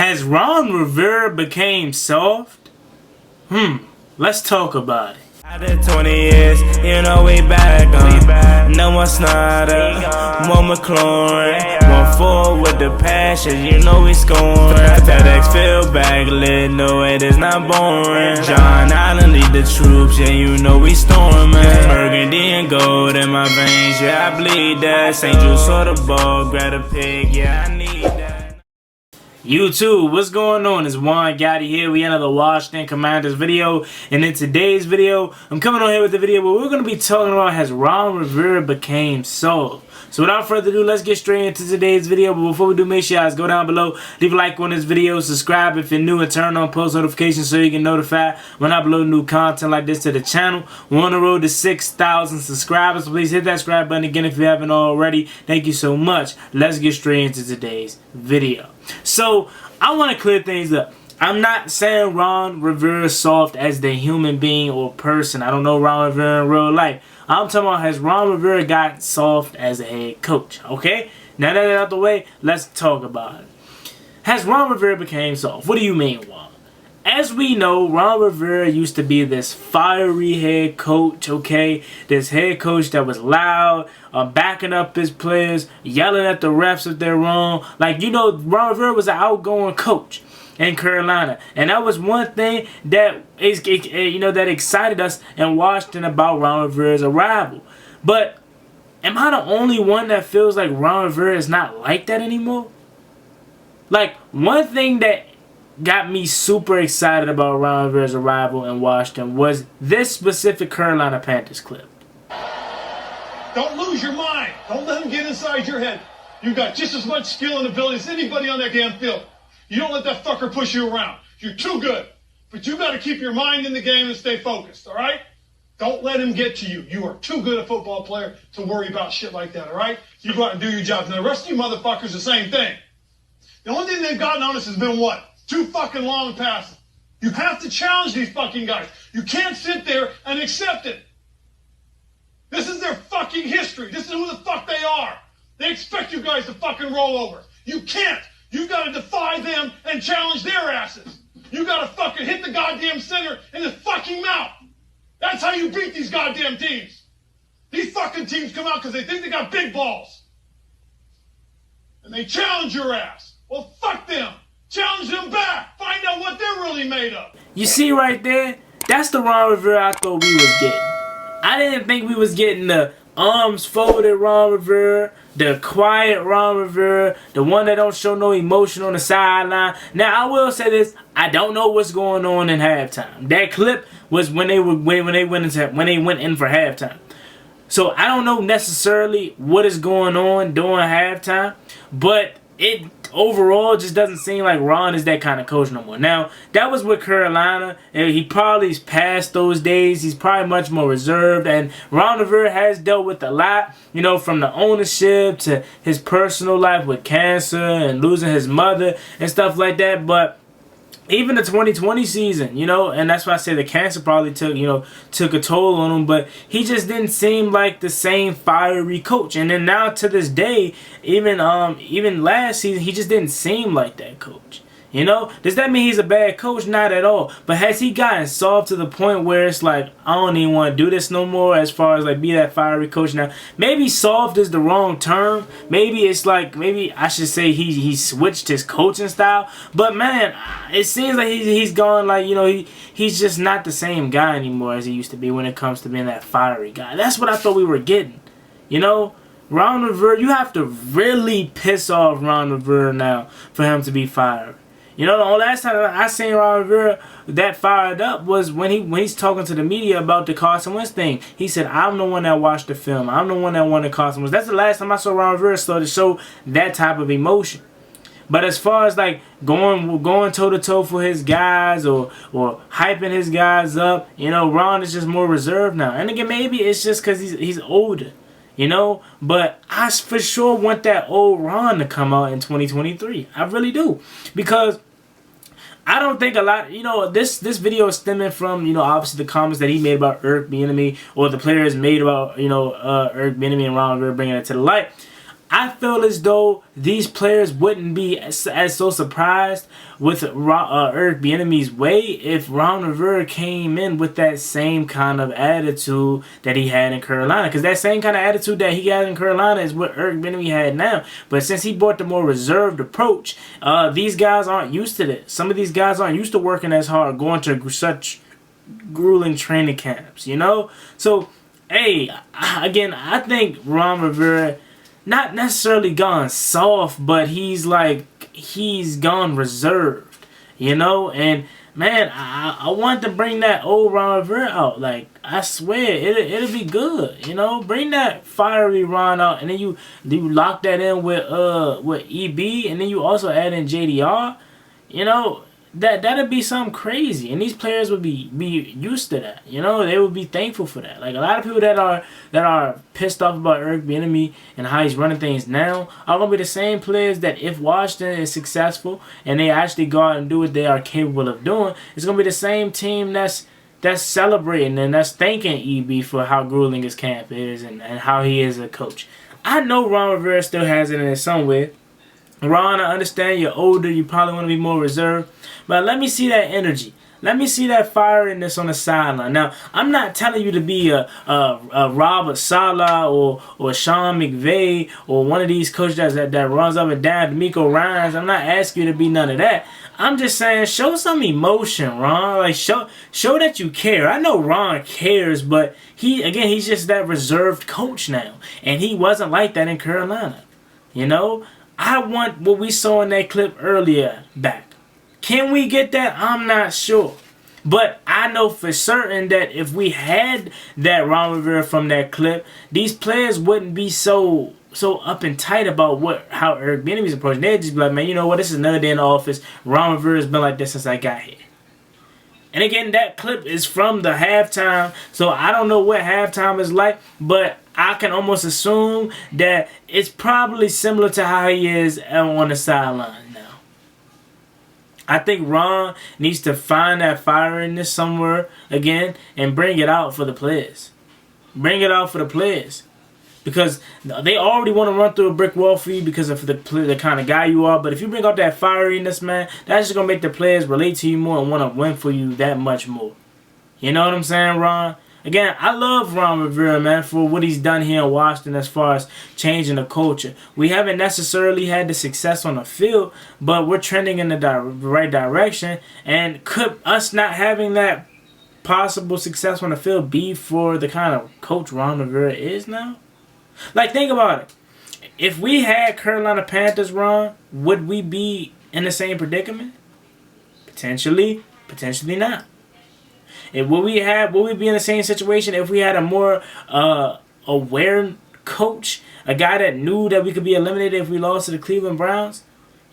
Has Ron Rivera became soft? Let's talk about it. After 20 years, you know we back on. No more Snyder, more McLaurin. One forward with the passion, you know we scoring. FedEx field back lit, no it is not boring. John Allen lead the troops, yeah you know we storming. Burgundy and gold in my veins, yeah I bleed that. St. Jude saw the ball, grab a pig, yeah I need that. YouTube, what's going on? It's Juan Gotti here. We another Washington Commanders video, and in today's video, I'm coming on here with the video where we're going to be talking about has Ron Rivera became soft. So without further ado, let's get straight into today's video. But before we do, make sure you guys go down below, leave a like on this video, subscribe if you're new, and turn on post notifications so you get notified when I upload new content like this to the channel. We're on the road to 6,000 subscribers, so please hit that subscribe button again if you haven't already. Thank you so much. Let's get straight into today's video. So I want to clear things up. I'm not saying Ron Rivera is soft as the human being or person. I don't know Ron Rivera in real life. I'm talking about has Ron Rivera got soft as a head coach, okay? Now that that's out the way, let's talk about it. Has Ron Rivera became soft? What do you mean, Juan? As we know, Ron Rivera used to be this fiery head coach, okay? This head coach that was loud, backing up his players, yelling at the refs if they're wrong. Like, you know, Ron Rivera was an outgoing coach in Carolina, and that was one thing that that excited us in Washington about Ron Rivera's arrival. But am I the only one that feels like Ron Rivera is not like that anymore? Like, one thing that got me super excited about Ron Rivera's arrival in Washington was this specific Carolina Panthers clip. Don't lose your mind. Don't let him get inside your head. You got just as much skill and ability as anybody on that damn field. You don't let that fucker push you around. You're too good. But you got to keep your mind in the game and stay focused, all right? Don't let him get to you. You are too good a football player to worry about shit like that, all right? You go out and do your job. And the rest of you motherfuckers, the same thing. The only thing they've gotten on us has been what? Too fucking long passes. You have to challenge these fucking guys. You can't sit there and accept it. This is their fucking history. This is who the fuck they are. They expect you guys to fucking roll over. You can't. You got to defy them and challenge their asses. You got to fucking hit the goddamn center in the fucking mouth. That's how you beat these goddamn teams. These fucking teams come out because they think they got big balls. And they challenge your ass. Well, fuck them. Challenge them back. Find out what they're really made of. You see right there? That's the Ron Rivera I thought we was getting. I didn't think we was getting the arms folded Ron Rivera, the quiet Ron Rivera, the one that don't show no emotion on the sideline. Now I will say this: I don't know what's going on in halftime. That clip was when they went in for halftime. So I don't know necessarily what is going on during halftime, but it overall just doesn't seem like Ron is that kind of coach no more. Now, that was with Carolina, and he probably's past those days. He's probably much more reserved, and Ron Rivera has dealt with a lot, you know, from the ownership to his personal life with cancer and losing his mother and stuff like that. But even the 2020 season, you know, and that's why I say the cancer probably took a toll on him, but he just didn't seem like the same fiery coach. And then now to this day, even last season, he just didn't seem like that coach. You know, does that mean he's a bad coach? Not at all. But has he gotten soft to the point where it's like, I don't even want to do this no more as far as like be that fiery coach? Now, maybe soft is the wrong term. Maybe it's like, maybe I should say he switched his coaching style. But man, it seems like he's gone like, you know, he's just not the same guy anymore as he used to be when it comes to being that fiery guy. That's what I thought we were getting. You know, Ron Rivera, you have to really piss off Ron Rivera now for him to be fired. You know, the last time I seen Ron Rivera that fired up was when he's talking to the media about the Carson Wentz thing. He said, I'm the one that watched the film. I'm the one that wanted Carson Wentz. That's the last time I saw Ron Rivera start to show that type of emotion. But as far as like going toe-to-toe for his guys or hyping his guys up, you know, Ron is just more reserved now. And again, maybe it's just because he's older. You know, but I for sure want that old Ron to come out in 2023. I really do. Because I don't think a lot, you know, this video is stemming from, you know, obviously the comments that he made about Eric Bieniemy, or the players made about, you know, Eric Bieniemy and Ron Rivera bringing it to the light. I feel as though these players wouldn't be as so surprised with Eric Bieniemy's way if Ron Rivera came in with that same kind of attitude that he had in Carolina. Because that same kind of attitude that he had in Carolina is what Eric Bieniemy had now. But since he brought the more reserved approach, these guys aren't used to this. Some of these guys aren't used to working as hard, going to such grueling training camps, you know? So, hey, again, I think Ron Rivera, not necessarily gone soft, but he's gone reserved, you know? And man, I want to bring that old Ron Rivera out. Like, I swear, it'll be good, you know? Bring that fiery Ron out, and then you lock that in with EB, and then you also add in JDR, you know? That'd be something crazy, and these players would be used to that. You know, they would be thankful for that. Like, a lot of people that are pissed off about Eric Bieniemy and how he's running things now are gonna be the same players that, if Washington is successful and they actually go out and do what they are capable of doing, it's gonna be the same team that's celebrating and that's thanking EB for how grueling his camp is and how he is a coach. I know Ron Rivera still has it in it somewhere. Ron, I understand you're older, you probably want to be more reserved, but let me see that energy. Let me see that fieriness on the sideline. Now, I'm not telling you to be a Robert Saleh or Sean McVay or one of these coaches that runs up and down, D'Amico Ryans. I'm not asking you to be none of that. I'm just saying, show some emotion, Ron. Like, show that you care. I know Ron cares, but he's just that reserved coach now, and he wasn't like that in Carolina. You know, I want what we saw in that clip earlier back. Can we get that? I'm not sure. But I know for certain that if we had that Ron Rivera from that clip, these players wouldn't be so up and tight about how Eric Bieniemy's approaching. They'd just be like, man, you know what? This is another day in the office. Ron Rivera's been like this since I got here. And again, that clip is from the halftime, so I don't know what halftime is like, but I can almost assume that it's probably similar to how he is on the sideline now. I think Ron needs to find that firiness somewhere again and bring it out for the players. Bring it out for the players. Because they already want to run through a brick wall for you because of the kind of guy you are. But if you bring out that firiness, man, that's just going to make the players relate to you more and want to win for you that much more. You know what I'm saying, Ron? Again, I love Ron Rivera, man, for what he's done here in Washington as far as changing the culture. We haven't necessarily had the success on the field, but we're trending in the right direction. And could us not having that possible success on the field be for the kind of coach Ron Rivera is now? Like, think about it. If we had Carolina Panthers, Ron, would we be in the same predicament? Potentially not. Would we be in the same situation if we had a more aware coach, a guy that knew that we could be eliminated if we lost to the Cleveland Browns?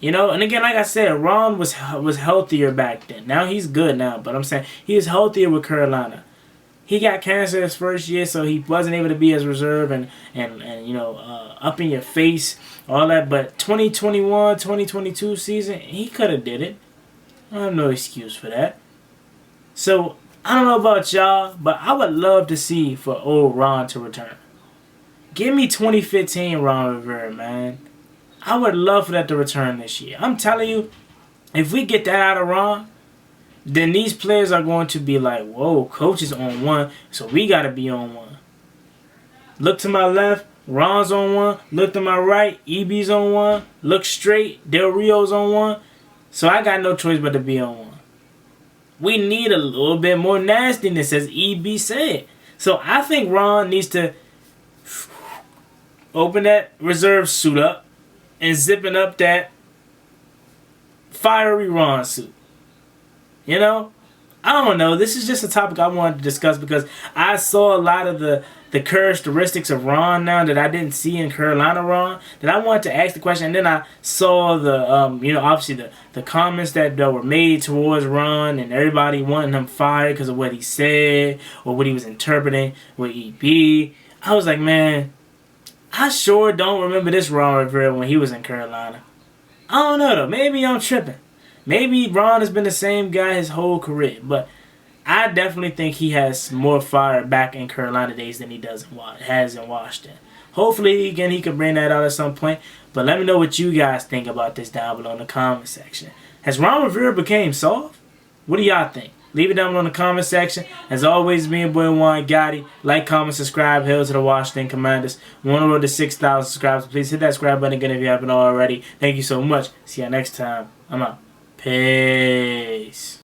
You know, and again, like I said, Ron was healthier back then. Now he's good now, but I'm saying he was healthier with Carolina. He got cancer his first year, so he wasn't able to be as reserved and you know, up in your face, all that. But 2021, 2022 season, he could have did it. I have no excuse for that. So, I don't know about y'all, but I would love to see for old Ron to return. Give me 2015 Ron Rivera, man. I would love for that to return this year. I'm telling you, if we get that out of Ron, then these players are going to be like, whoa, coach is on one, so we got to be on one. Look to my left, Ron's on one. Look to my right, EB's on one. Look straight, Del Rio's on one. So I got no choice but to be on one. We need a little bit more nastiness, as EB said. So I think Ron needs to open that reserve suit up and zipping up that fiery Ron suit. You know, I don't know. This is just a topic I wanted to discuss because I saw a lot of the characteristics of Ron now that I didn't see in Carolina Ron, that I wanted to ask the question. And then I saw the, you know, obviously the comments that were made towards Ron and everybody wanting him fired because of what he said or what he was interpreting with EB. I was like, man, I sure don't remember this Ron Rivera when he was in Carolina. I don't know, though. Maybe I'm tripping. Maybe Ron has been the same guy his whole career, but I definitely think he has more fire back in Carolina days than he has in Washington. Hopefully, again, he could bring that out at some point. But let me know what you guys think about this down below in the comment section. Has Ron Rivera became soft? What do y'all think? Leave it down below in the comment section. As always, me and boy Juan Gotti. Like, comment, subscribe. Hail to the Washington Commanders. We're on the road to 6,000 subscribers. Please hit that subscribe button again if you haven't already. Thank you so much. See y'all next time. I'm out. Peace.